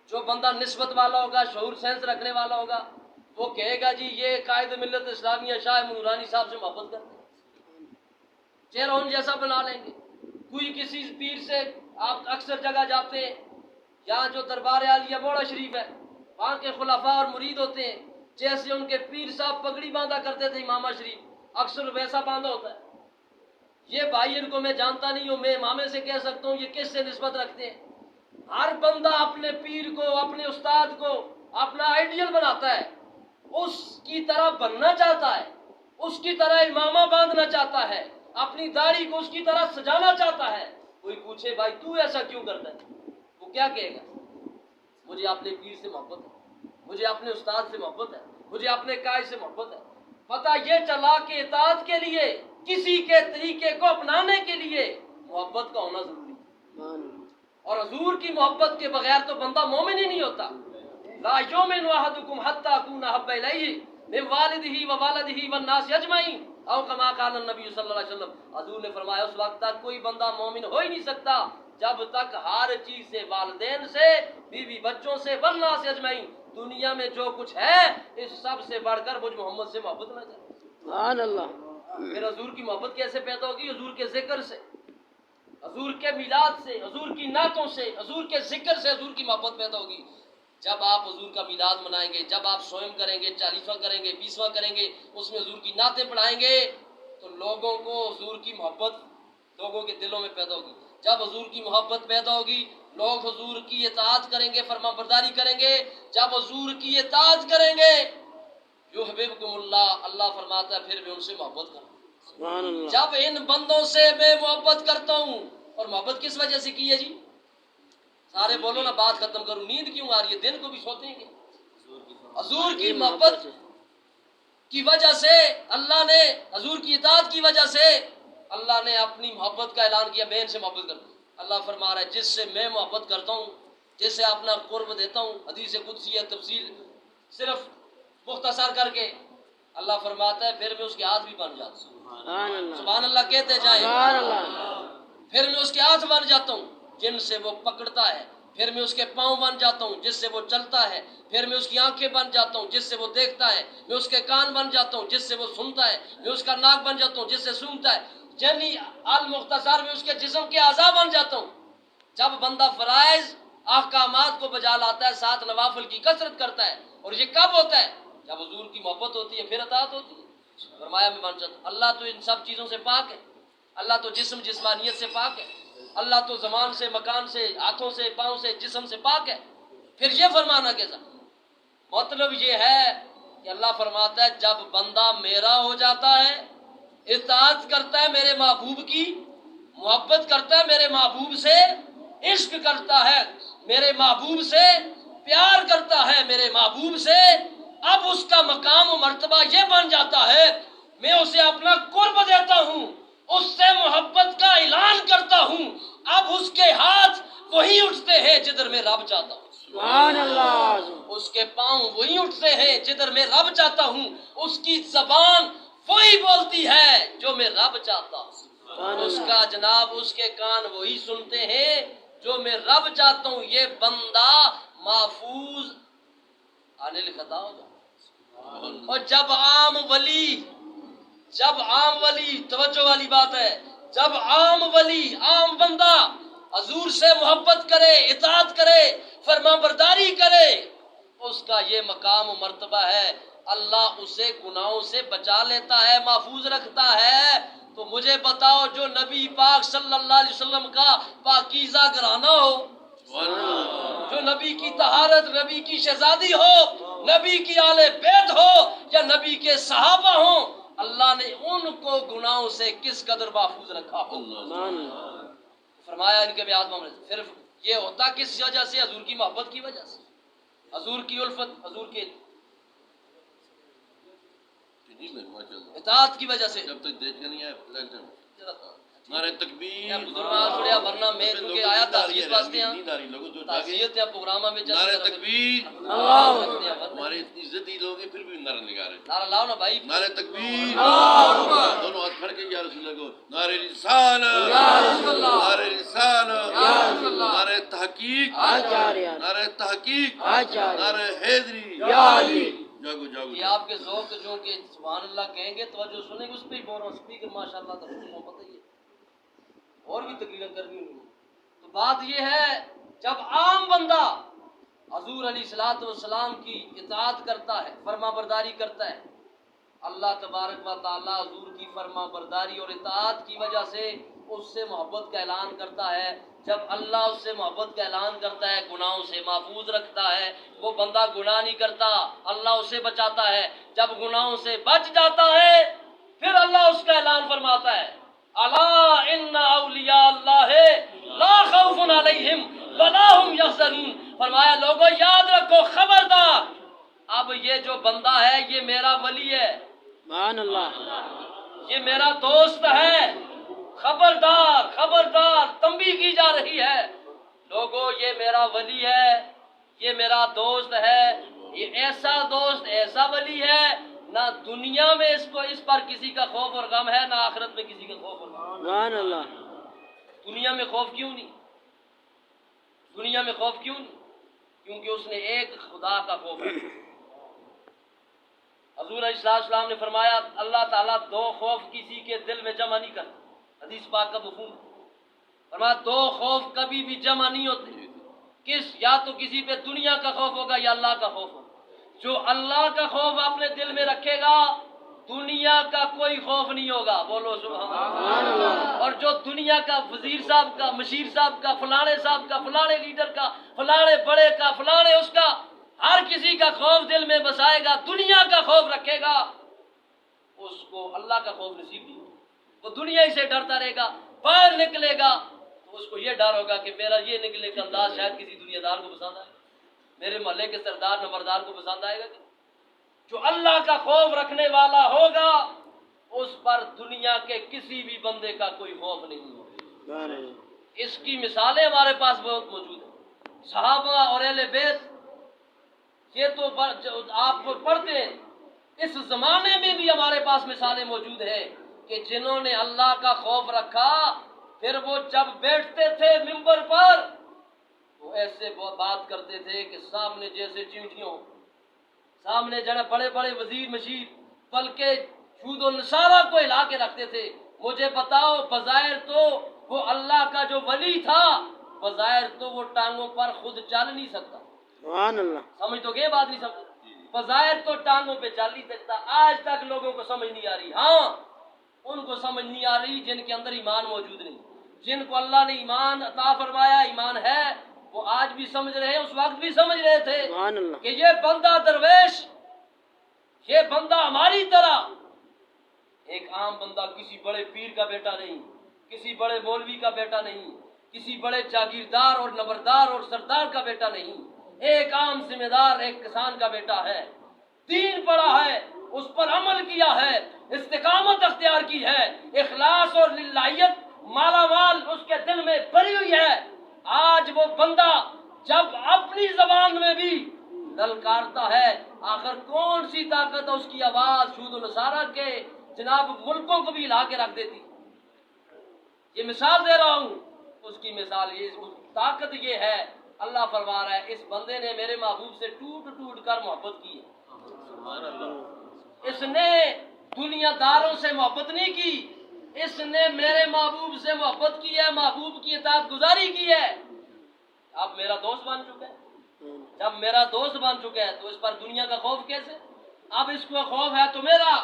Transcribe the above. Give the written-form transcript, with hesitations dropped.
جو بندہ نسبت والا ہوگا، شعور سینس رکھنے والا ہوگا، وہ کہے گا جی یہ قائد ملت اسلامیہ شاہ نورانی صاحب سے محبت کرتے ہیں، چہرہ ان جیسا بنا لیں گے۔ کوئی کسی پیر سے، آپ اکثر جگہ جاتے ہیں، یہاں جو دربار عالیہ بوڑا شریف ہے، وہاں کے خلفاء اور مرید ہوتے ہیں، جیسے ان کے پیر صاحب پگڑی باندھا کرتے تھے امامہ شریف، اکثر ویسا باندھا ہوتا ہے۔ یہ بھائی ان کو میں جانتا نہیں ہوں، میں امامے سے کہہ سکتا ہوں یہ کس سے نسبت رکھتے ہیں۔ ہر بندہ اپنے پیر کو، اپنے استاد کو اپنا آئیڈیل بناتا ہے، اس کی طرح بننا چاہتا ہے، اس کی طرح امامہ باندھنا چاہتا ہے، اپنی داڑھی کو اس کی طرح سجانا چاہتا ہے۔ کوئی پوچھے بھائی تو ایسا کیوں کرتا ہے، وہ کیا کہے گا؟ مجھے اپنے پیر سے محبت ہے، مجھے اپنے استاد سے محبت ہے، مجھے اپنے قائد سے محبت ہے۔ پتہ یہ چلا کہ اطاعت کے لیے، کسی کے طریقے کو اپنانے کے لیے محبت کا ہونا ضروری ہے، اور حضور کی محبت کے بغیر تو بندہ مومن ہی نہیں ہوتا۔ لا یؤمن احدکم حتی اکون احب الیہ من والدہ ووالدہ والناس اجمعین، او کما قال النبی صلی اللہ علیہ وسلم۔ حضور نے فرمایا اس وقت تک کوئی بندہ مومن ہو ہی نہیں سکتا جب تک ہر چیز سے، والدین سے، بیوی بچوں سے، والناس اجمعین، دنیا میں جو کچھ ہے اس سب سے بڑھ کر مجھ محمد سے محبت نہ کرے۔ سبحان اللہ۔ پھر حضور کی محبت کیسے پیدا ہوگی؟ حضور کے ذکر سے، حضور کے میلاد سے، حضور کی نعتوں سے، حضور کے ذکر سے حضور کی محبت پیدا ہوگی۔ جب آپ حضور کا میلاد منائیں گے، جب آپ سوئم کریں گے، 40واں کریں گے، 20واں کریں گے، اس میں حضور کی نعتیں پڑھائیں گے تو لوگوں کو حضور کی محبت لوگوں کے دلوں میں پیدا ہوگی۔ جب حضور کی محبت پیدا ہوگی لوگ حضور کی اطاعت کریں گے، فرما برداری کریں گے۔ جب حضور کی اطاعت کریں گے یحببکم اللہ، اللہ فرماتا ہے پھر میں ان سے محبت کروں۔ سبحان اللہ۔ جب ان بندوں سے میں محبت کرتا ہوں، اور محبت کس وجہ سے کی ہے جی؟ سارے بولو نا، بات ختم کروں، نیند کیوں آ رہی ہے؟ دن کو بھی سوتے ہیں۔ حضور کی محبت کی وجہ سے اللہ نے، حضور کی اطاعت کی وجہ سے اللہ نے اپنی محبت کا اعلان کیا، میں ان سے محبت کرتا ہوں۔ اللہ فرما رہا ہے جس سے میں محبت کرتا ہوں، جس سے اپنا قرب دیتا ہوں، حدیث قدسی ہے، تفصیل صرف مختصر کر کے اللہ فرماتا ہے پھر میں اس کے ہاتھ بھی بن جاتا ہوں۔ سبحان اللہ کہتے جائیں۔ پھر میں اس کے ہاتھ بن جاتا ہوں جن سے وہ پکڑتا ہے، پھر میں اس کے پاؤں بن جاتا ہوں جس سے وہ چلتا ہے، پھر میں اس کی آنکھیں بن جاتا ہوں جس سے وہ دیکھتا ہے، میں اس کے کان بن جاتا ہوں جس سے وہ سنتا ہے، میں اس کا ناک بن جاتا ہوں جس سے سونگتا ہے، یعنی المختصر میں اس کے جسم کے اعضاء بن جاتا ہوں۔ جب بندہ فرائض احکامات کو بجا لاتا ہے، ساتھ نوافل کی کثرت کرتا ہے، اور یہ کب ہوتا ہے؟ جب حضور کی محبت ہوتی ہے، پھر اطاعت ہوتی ہے۔ فرمایا میں بن جاتا ہوں۔ اللہ تو ان سب چیزوں سے پاک ہے، اللہ تو جسم جسمانیت سے پاک ہے، اللہ تو زمان سے، مکان سے، ہاتھوں سے، پاؤں سے، جسم سے پاک ہے، پھر یہ فرمانا کیسا؟ مطلب یہ ہے کہ اللہ فرماتا ہے جب بندہ میرا ہو جاتا ہے، اطاعت کرتا ہے میرے محبوب کی، محبت کرتا ہے میرے محبوب سے، عشق کرتا ہے میرے محبوب سے، پیار کرتا ہے میرے محبوب سے، اب اس کا مقام و مرتبہ یہ بن جاتا ہے میں اسے اپنا قرب دیتا ہوں، اس سے محبت کا اعلان کرتا ہوں، اب اس کے ہاتھ وہی اٹھتے ہیں جدھر میں رب چاہتا ہوں۔ سبحان اللہ۔ اس کے پاؤں وہی اٹھتے ہیں جدھر میں رب چاہتا ہوں، اس کی زبان وہی بولتی ہے جو میں رب چاہتا ہوں، اس کا جناب اس کے کان وہی سنتے ہیں جو میں رب چاہتا ہوں۔ یہ بندہ محفوظ آنے لکھتا ہو جائے۔ اور جب عام ولی توجہ والی بات ہے، جب عام ولی، عام بندہ حضور سے محبت کرے، اطاعت کرے، فرما برداری کرے، اس کا یہ مقام و مرتبہ ہے، اللہ اسے گناہوں سے بچا لیتا ہے، محفوظ رکھتا ہے۔ تو مجھے بتاؤ جو نبی پاک صلی اللہ علیہ وسلم کا پاکیزہ گھرانہ ہو، جو نبی کی طہارت، نبی کی شہزادی ہو، نبی کی آل بیت ہو، یا نبی کے صحابہ ہوں، اللہ نے ان کو گناہوں سے کس قدر محفوظ رکھا ہو۔ فرمایا ان کے بھی آدم صرف یہ ہوتا کس وجہ سے؟ حضور کی محبت کی وجہ سے، حضور کی الفت، حضور کے اطاعت کی وجہ سے۔ جب تک دیکھ کے نہیں آئے نعرہ تکبیر بزرگان چھوڑیا ورنہ میں چونکہ آیا تعزیت واسطے ہیں نینداری لوگوں جو جاگے تعزیت یا پروگرامہ میں نعرہ چلتے تکبیر اللہ ہمارے اتنی عزتی لوگ ہیں پھر بھی نعرہ نگار ہیں نعرہ لاؤ نا بھائی نعرہ تکبیر دونوں ہاتھ پھڑ کے یا رسول اللہ کو نعرہ رسالہ نعرہ رسالہ نعرہ تحقیق نعرہ تحقیق نعرہ حیدری جاگو جاگو یہ آپ کے ذوق جو کہ سبحان اللہ کہیں گے توجہ سنیں گے اس پہ ہی بول رہا ہوں اسپیکر ماشاءاللہ تبارک محبت ہے یہ اور بھی تقریریں کرنی ہوئی تو بات یہ ہے جب عام بندہ حضور علیہ الصلوۃ والسلام کی اطاعت کرتا ہے فرما برداری کرتا ہے اللہ تبارک و تعالی حضور کی فرما برداری اور اطاعت کی وجہ سے اس سے محبت کا اعلان کرتا ہے جب اللہ اس سے محبت کا اعلان کرتا ہے گناہوں سے محفوظ رکھتا ہے وہ بندہ گناہ نہیں کرتا اللہ اسے بچاتا ہے جب گناہوں سے بچ جاتا ہے پھر اللہ اس کا اعلان فرماتا ہے الا ان اولیاء اللہ لا خوف علیہم ولا هم یحزنون فرمایا لوگوں یاد رکھو خبردار اب یہ جو بندہ ہے یہ میرا ولی ہے سبحان اللہ یہ میرا دوست ہے خبردار خبردار تنبیہ کی جا رہی ہے لوگوں یہ میرا ولی ہے یہ میرا دوست ہے یہ ایسا دوست ایسا ولی ہے نہ دنیا میں اس پر کسی کا خوف اور غم ہے نہ آخرت میں کسی کا خوف اور غم سبحان اللہ دنیا میں خوف کیوں نہیں دنیا میں خوف کیوں نہیں کیونکہ اس نے ایک خدا کا خوف ہے حضور علیہ السلام نے فرمایا اللہ تعالیٰ دو خوف کسی کے دل میں جمع نہیں کرتا حدیث پاک کا مفہوم فرمایا دو خوف کبھی بھی جمع نہیں ہوتے کس یا تو کسی پہ دنیا کا خوف ہوگا یا اللہ کا خوف ہوگا جو اللہ کا خوف اپنے دل میں رکھے گا دنیا کا کوئی خوف نہیں ہوگا بولو سبحان اللہ اور جو دنیا کا وزیر صاحب کا مشیر صاحب کا فلانے صاحب کا فلانے لیڈر کا فلانے بڑے کا فلانے اس کا ہر کسی کا خوف دل میں بسائے گا دنیا کا خوف رکھے گا اس کو اللہ کا خوف نصیب نہیں ہوگا وہ دنیا ہی سے ڈرتا رہے گا باہر نکلے گا تو اس کو یہ ڈر ہوگا کہ میرا یہ نکلے کا انداز شاید کسی دنیا دار کو پسند آئے میرے محلے کے سردار نمبردار کو پسند آئے گا کہ جو اللہ کا خوف رکھنے والا ہوگا اس پر دنیا کے کسی بھی بندے کا کوئی خوف نہیں ہوگا اس کی مثالیں ہمارے پاس بہت موجود ہیں صحابہ اور اہل بیت یہ تو آپ پڑھتے ہیں اس زمانے میں بھی ہمارے پاس مثالیں موجود ہیں کہ جنہوں نے اللہ کا خوف رکھا پھر وہ جب بیٹھتے تھے منبر پر وہ ایسے بات کرتے تھے کہ سامنے جیسے چیونٹیوں سامنے جڑے بڑے بڑے وزیر مشیر بلکہ شود و نصارہ کو ہلا کے رکھتے تھے مجھے بتاؤ بظاہر تو وہ اللہ کا جو ولی تھا بظاہر تو وہ ٹانگوں پر خود چل نہیں سکتا سبحان اللہ سمجھ تو گئے بات نہیں سمجھ بظاہر تو ٹانگوں پہ چل نہیں سکتا آج تک لوگوں کو سمجھ نہیں آ رہی ہاں ان کو سمجھ نہیں آ رہی جن کے اندر ایمان موجود نہیں جن کو اللہ نے ایمان عطا فرمایا ایمان ہے وہ آج بھی سمجھ رہے ہیں اس وقت بھی سمجھ رہے تھے سبحان اللہ کہ یہ بندہ درویش یہ بندہ ہماری طرح ایک عام بندہ کسی بڑے پیر کا بیٹا نہیں کسی بڑے مولوی کا بیٹا نہیں کسی بڑے جاگیردار اور نمبردار اور سردار کا بیٹا نہیں ایک عام ذمہ دار ایک کسان کا بیٹا ہے دین پڑھا ہے اس پر عمل کیا ہے استقامت اختیار کی ہے اخلاص اور للہیت مالا مال اس کے دل میں بھری ہوئی ہے آج وہ بندہ جب اپنی زبان میں بھی للکارتا ہے آخر کون سی طاقت ہے اس کی آواز شود و نصارہ کے جناب ملکوں کو بھی ہلا کے رکھ دیتی یہ مثال دے رہا ہوں اس کی مثال یہ طاقت یہ ہے اللہ فرما رہا ہے اس بندے نے میرے محبوب سے ٹوٹ ٹوٹ کر محبت کی ہے اس نے دنیا داروں سے محبت نہیں کی اس نے میرے محبوب سے محبت کی ہے محبوب کی اطاعت گزاری کی ہے اب میرا دوست بن چکا ہے جب میرا دوست بن چکا ہے تو اس پر دنیا کا خوف کیسے اب اس کو خوف ہے تو میرا